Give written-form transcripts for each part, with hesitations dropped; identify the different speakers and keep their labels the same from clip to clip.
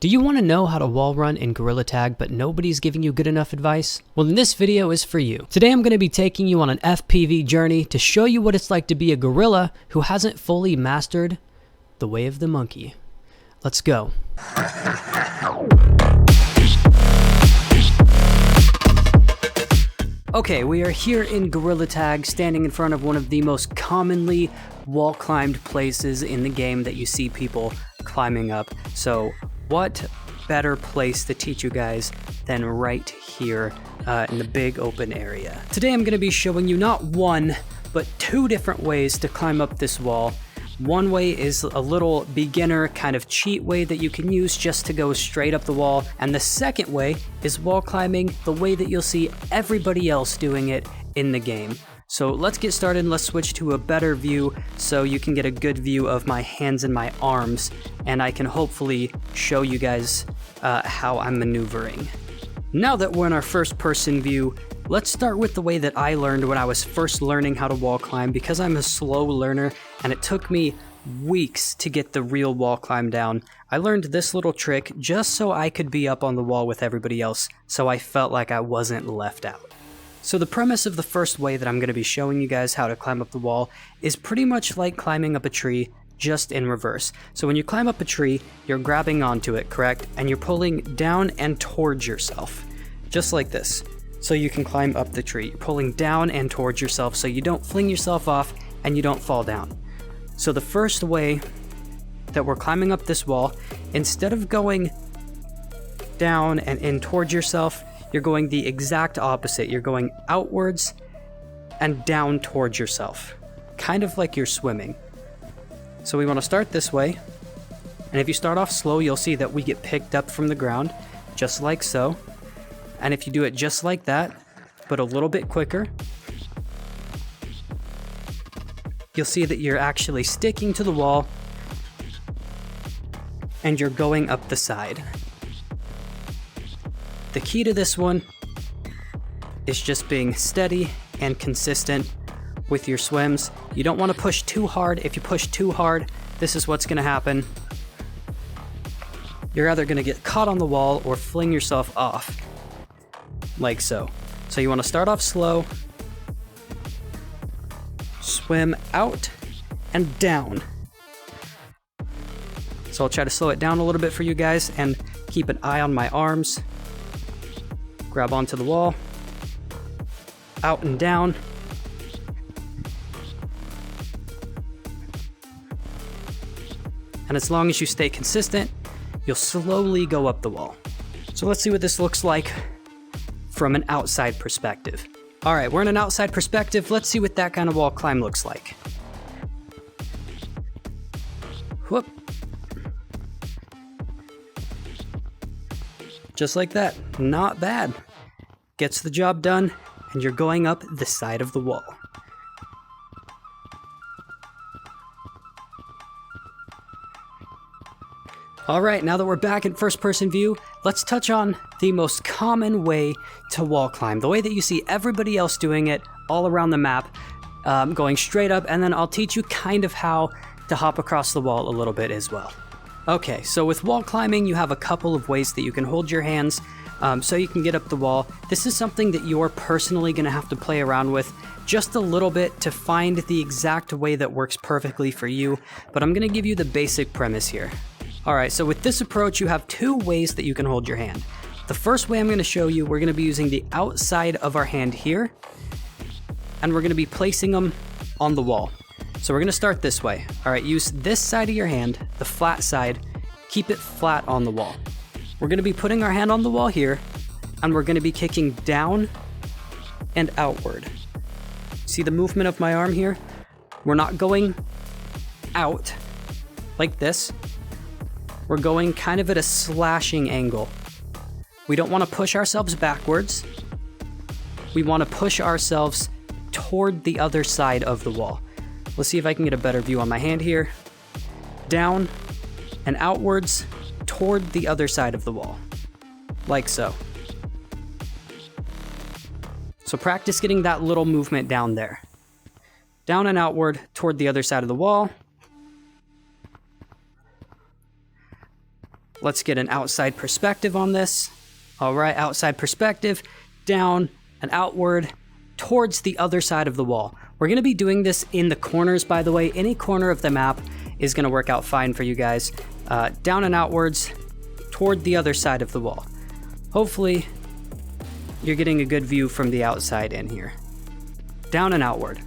Speaker 1: Do you want to know how to wall run in Gorilla Tag but nobody's giving you good enough advice? Well, then this video is for you. Today I'm going to be taking you on an FPV journey to show you what it's like to be a gorilla who hasn't fully mastered the way of the monkey. Let's go. Okay, we are here in Gorilla Tag, standing in front of one of the most commonly wall climbed places in the game that you see people climbing up. So what better place to teach you guys than right here in the big open area. Today I'm going to be showing you not one, but two different ways to climb up this wall. One way is a little beginner kind of cheat way that you can use just to go straight up the wall. And the second way is wall climbing the way that you'll see everybody else doing it in the game. So let's get started and let's switch to a better view so you can get a good view of my hands and my arms, and I can hopefully show you guys how I'm maneuvering. Now that we're in our first person view, let's start with the way that I learned when I was first learning how to wall climb, because I'm a slow learner and it took me weeks to get the real wall climb down. I learned this little trick just so I could be up on the wall with everybody else, so I felt like I wasn't left out. So the premise of the first way that I'm going to be showing you guys how to climb up the wall is pretty much like climbing up a tree, just in reverse. So when you climb up a tree, you're grabbing onto it, correct? And you're pulling down and towards yourself, just like this. So you can climb up the tree, pulling down and towards yourself so you don't fling yourself off and you don't fall down. So the first way that we're climbing up this wall, instead of going down and in towards yourself, you're going the exact opposite. You're going outwards and down towards yourself, kind of like you're swimming. So we want to start this way, and if you start off slow, you'll see that we get picked up from the ground, just like so. And if you do it just like that, but a little bit quicker, you'll see that you're actually sticking to the wall and you're going up the side. The key to this one is just being steady and consistent with your swims. You don't want to push too hard. If you push too hard, this is what's going to happen. You're either going to get caught on the wall or fling yourself off, like so. So you want to start off slow, swim out and down. So I'll try to slow it down a little bit for you guys and keep an eye on my arms. Grab onto the wall, out and down. And as long as you stay consistent, you'll slowly go up the wall. So let's see what this looks like from an outside perspective. All right, we're in an outside perspective. Let's see what that kind of wall climb looks like. Whoop. Just like that, not bad. Gets the job done, and you're going up the side of the wall. All right, now that we're back in first person view, let's touch on the most common way to wall climb, the way that you see everybody else doing it all around the map, going straight up, and then I'll teach you kind of how to hop across the wall a little bit as well. Okay, so with wall climbing, you have a couple of ways that you can hold your hands so you can get up the wall. This is something that you're personally going to have to play around with just a little bit to find the exact way that works perfectly for you, but I'm going to give you the basic premise here. Alright, so with this approach, you have two ways that you can hold your hand. The first way I'm going to show you, we're going to be using the outside of our hand here, and we're going to be placing them on the wall. So we're going to start this way. Alright, use this side of your hand, the flat side, keep it flat on the wall. We're going to be putting our hand on the wall here, and we're going to be kicking down and outward. See the movement of my arm here? We're not going out like this. We're going kind of at a slashing angle. We don't want to push ourselves backwards. We want to push ourselves toward the other side of the wall. Let's see if I can get a better view on my hand here. Down and outwards toward the other side of the wall, like so. So practice getting that little movement down there. Down and outward toward the other side of the wall. Let's get an outside perspective on this. All right, outside perspective, down and outward towards the other side of the wall. We're going to be doing this in the corners, by the way. Any corner of the map is going to work out fine for you guys. Down and outwards toward the other side of the wall. Hopefully, you're getting a good view from the outside in here. Down and outward.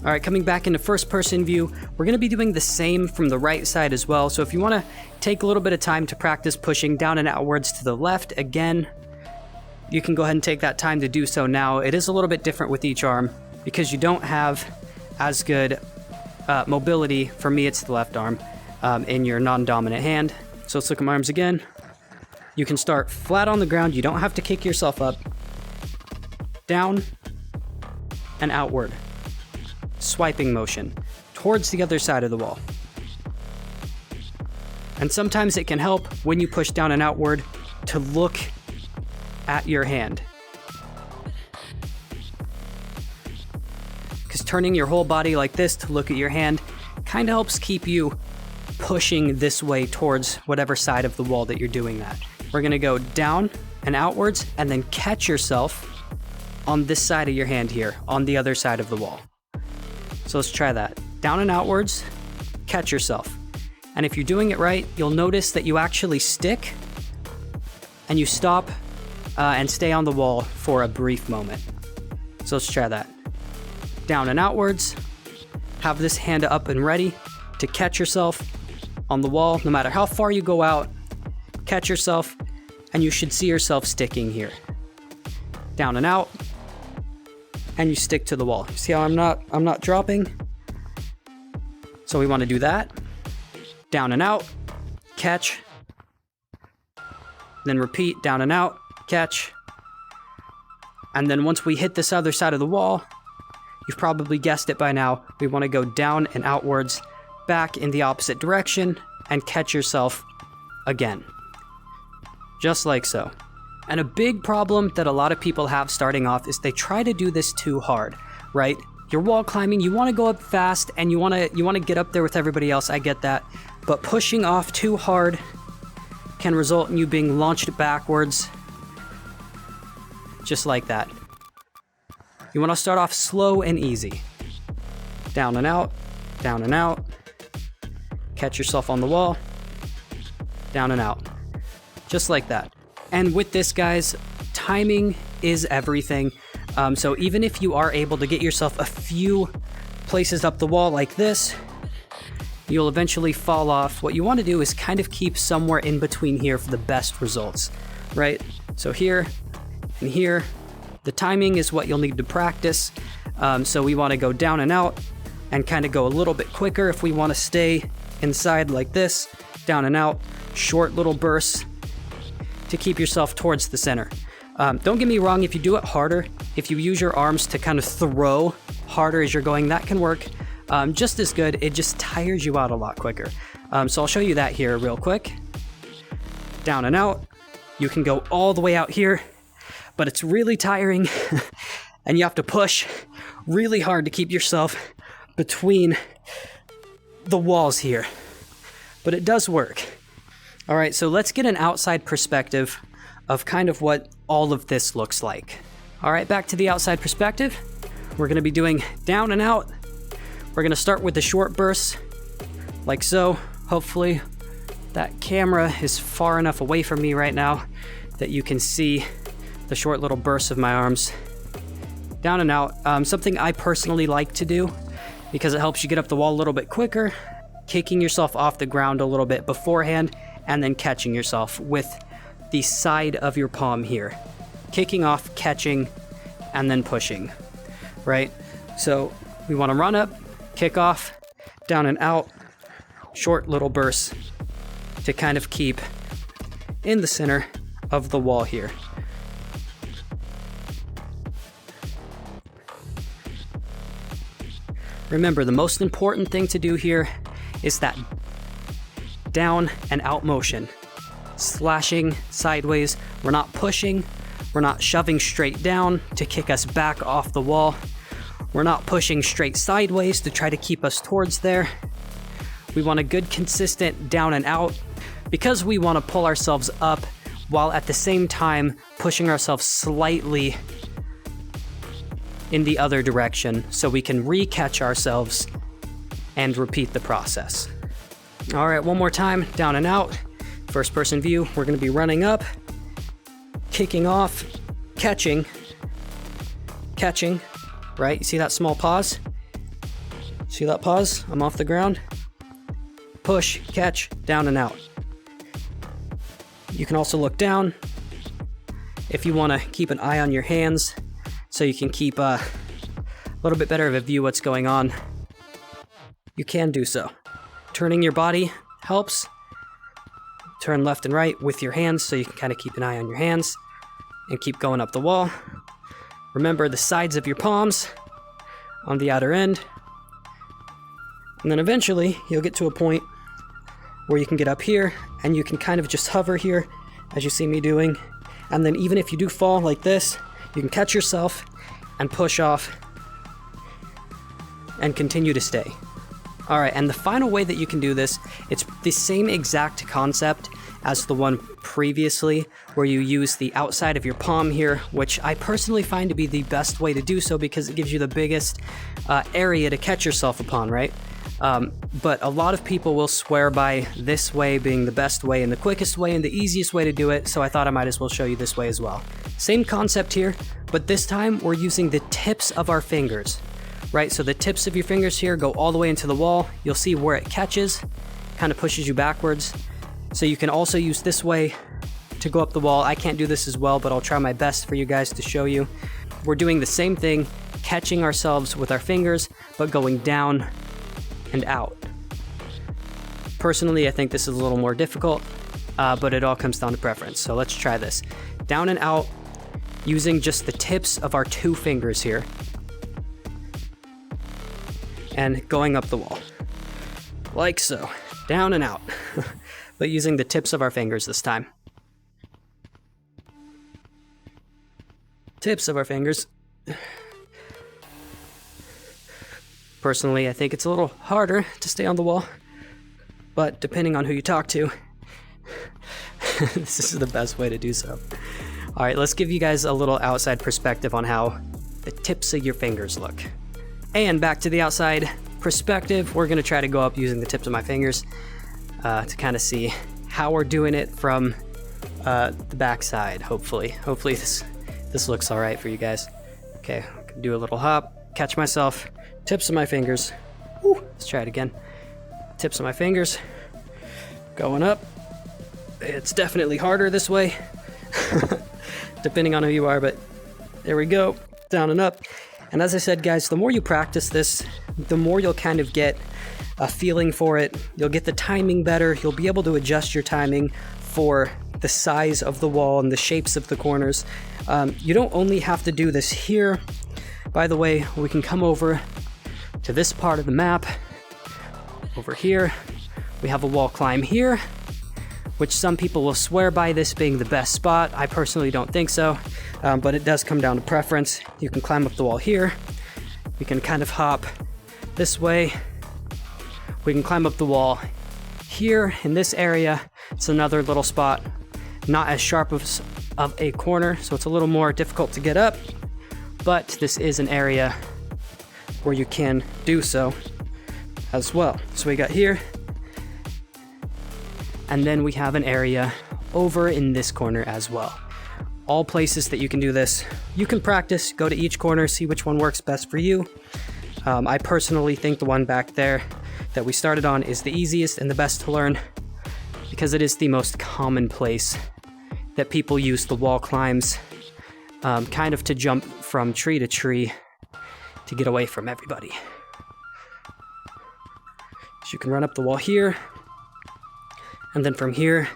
Speaker 1: All right, coming back into first-person view, we're going to be doing the same from the right side as well. So if you want to take a little bit of time to practice pushing down and outwards to the left, again, you can go ahead and take that time to do so now. It is a little bit different with each arm because you don't have as good mobility. For me, it's the left arm in your non-dominant hand. So let's look at my arms again. You can start flat on the ground. You don't have to kick yourself up. Down and outward. Swiping motion towards the other side of the wall. And sometimes it can help when you push down and outward to look at your hand. Because turning your whole body like this to look at your hand kind of helps keep you pushing this way towards whatever side of the wall that you're doing that. We're going to go down and outwards and then catch yourself on this side of your hand here, on the other side of the wall. So let's try that. Down and outwards, catch yourself. And if you're doing it right, you'll notice that you actually stick and you stop and stay on the wall for a brief moment. So let's try that. Down and outwards, have this hand up and ready to catch yourself on the wall. No matter how far you go out, catch yourself, and you should see yourself sticking here. Down and out, and you stick to the wall. See how I'm not dropping? So we want to do that. Down and out, catch, then repeat, down and out, catch. And then once we hit this other side of the wall, you've probably guessed it by now, we want to go down and outwards, back in the opposite direction, and catch yourself again. Just like so. And a big problem that a lot of people have starting off is they try to do this too hard, right? You're wall climbing, you want to go up fast, and you want to get up there with everybody else, I get that. But pushing off too hard can result in you being launched backwards, just like that. You want to start off slow and easy. Down and out, catch yourself on the wall, down and out, just like that. And with this, guys, timing is everything. So even if you are able to get yourself a few places up the wall like this, you'll eventually fall off. What you want to do is kind of keep somewhere in between here for the best results, right? So here and here, the timing is what you'll need to practice. So we want to go down and out and kind of go a little bit quicker if we want to stay inside like this, down and out, short little bursts to keep yourself towards the center. Don't get me wrong, if you do it harder, if you use your arms to kind of throw harder as you're going, that can work just as good. It just tires you out a lot quicker. So I'll show you that here real quick. Down and out. You can go all the way out here, but it's really tiring and you have to push really hard to keep yourself between the walls here. But it does work. All right, so let's get an outside perspective of kind of what all of this looks like. All right, back to the outside perspective. We're gonna be doing down and out. We're gonna start with the short bursts, like so. Hopefully that camera is far enough away from me right now that you can see the short little bursts of my arms. Down and out, something I personally like to do because it helps you get up the wall a little bit quicker, kicking yourself off the ground a little bit beforehand, and then catching yourself with the side of your palm here. Kicking off, catching, and then pushing, right? So we want to run up, kick off, down and out, short little bursts to kind of keep in the center of the wall here. Remember, the most important thing to do here is that down and out motion. Slashing sideways. We're not pushing. We're not shoving straight down to kick us back off the wall. We're not pushing straight sideways to try to keep us towards there. We want a good consistent down and out because we want to pull ourselves up while at the same time pushing ourselves slightly in the other direction so we can re-catch ourselves and repeat the process. All right, one more time, down and out. First person view, we're going to be running up, kicking off, catching, right? You see that small pause? See that pause? I'm off the ground. Push, catch, down and out. You can also look down if you want to keep an eye on your hands so you can keep a little bit better of a view what's going on. You can do so. Turning your body helps. Turn left and right with your hands so you can kind of keep an eye on your hands and keep going up the wall. Remember the sides of your palms on the outer end. And then eventually you'll get to a point where you can get up here and you can kind of just hover here as you see me doing. And then even if you do fall like this, you can catch yourself and push off and continue to stay. All right, and the final way that you can do this, it's the same exact concept as the one previously, where you use the outside of your palm here, which I personally find to be the best way to do so because it gives you the biggest area to catch yourself upon, right? But a lot of people will swear by this way being the best way and the quickest way and the easiest way to do it, so I thought I might as well show you this way as well. Same concept here, but this time we're using the tips of our fingers, right? So the tips of your fingers here go all the way into the wall. You'll see where it catches, kind of pushes you backwards. So you can also use this way to go up the wall. I can't do this as well, but I'll try my best for you guys to show you. We're doing the same thing, catching ourselves with our fingers, but going down and out. Personally, I think this is a little more difficult, but it all comes down to preference. So let's try this. Down and out using just the tips of our two fingers here and going up the wall like so, down and out, but using the tips of our fingers this time. Tips of our fingers. Personally, I think it's a little harder to stay on the wall, but depending on who you talk to, this is the best way to do so. All right, let's give you guys a little outside perspective on how the tips of your fingers look. And back to the outside perspective, we're gonna try to go up using the tips of my fingers to kind of see how we're doing it from the back side, hopefully. Hopefully this looks all right for you guys. Okay, I can do a little hop, catch myself, tips of my fingers. Woo, let's try it again. Tips of my fingers, going up. It's definitely harder this way, depending on who you are, but there we go, down and up. And as I said, guys, the more you practice this, the more you'll kind of get a feeling for it. You'll get the timing better. You'll be able to adjust your timing for the size of the wall and the shapes of the corners. You don't only have to do this here. By the way, we can come over to this part of the map. Over here, we have a wall climb here, which some people will swear by this being the best spot. I personally don't think so, but it does come down to preference. You can climb up the wall here. We can kind of hop this way. We can climb up the wall here in this area. It's another little spot, not as sharp of a corner, so it's a little more difficult to get up, but this is an area where you can do so as well. So we got here, and then we have an area over in this corner as well. All places that you can do this. You can practice, go to each corner, see which one works best for you. I personally think the one back there that we started on is the easiest and the best to learn because it is the most common place that people use the wall climbs, kind of to jump from tree to tree to get away from everybody. So you can run up the wall here, and then from here,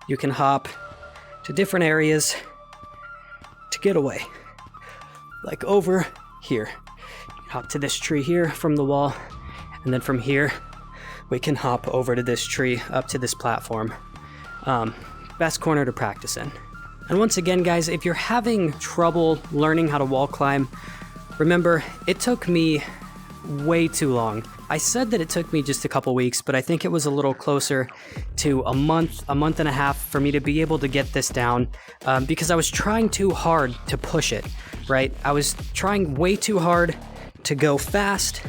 Speaker 1: you can hop to different areas to get away. Like over here. Hop to this tree here from the wall, and then from here, we can hop over to this tree, up to this platform. Best corner to practice in. And once again, guys, if you're having trouble learning how to wall climb, remember, it took me way too long. I said that it took me just a couple weeks, but I think it was a little closer to a month and a half for me to be able to get this down, because I was trying too hard to push it, right? I was trying way too hard to go fast,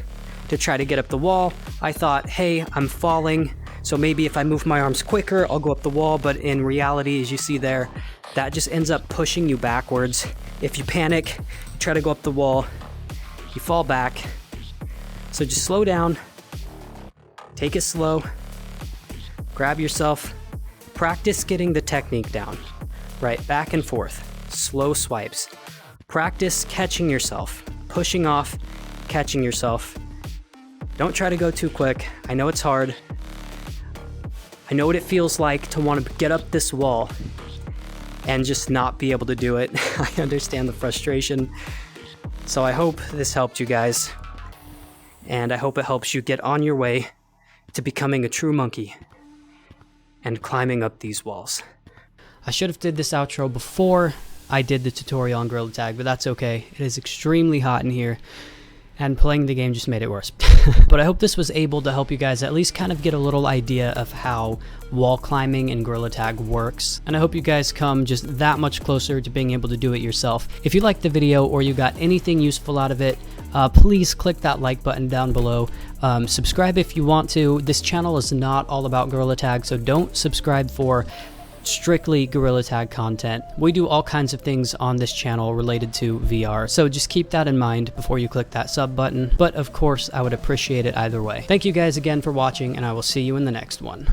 Speaker 1: to try to get up the wall. I thought, hey, I'm falling, so maybe if I move my arms quicker, I'll go up the wall, but in reality, as you see there, that just ends up pushing you backwards. If you panic, you try to go up the wall, you fall back. So just slow down, take it slow, grab yourself, practice getting the technique down, right? Back and forth, slow swipes. Practice catching yourself, pushing off, catching yourself. Don't try to go too quick. I know it's hard. I know what it feels like to want to get up this wall and just not be able to do it. I understand the frustration. So I hope this helped you guys, and I hope it helps you get on your way to becoming a true monkey and climbing up these walls. I should have did this outro before I did the tutorial on Gorilla Tag, but that's okay. It is extremely hot in here, and playing the game just made it worse. But I hope this was able to help you guys at least kind of get a little idea of how wall climbing in Gorilla Tag works, and I hope you guys come just that much closer to being able to do it yourself. If you liked the video or you got anything useful out of it, please click that like button down below. Subscribe if you want to. This channel is not all about Gorilla Tag, so don't subscribe for strictly Gorilla Tag content. We do all kinds of things on this channel related to VR, so just keep that in mind before you click that sub button. But of course, I would appreciate it either way. Thank you guys again for watching, and I will see you in the next one.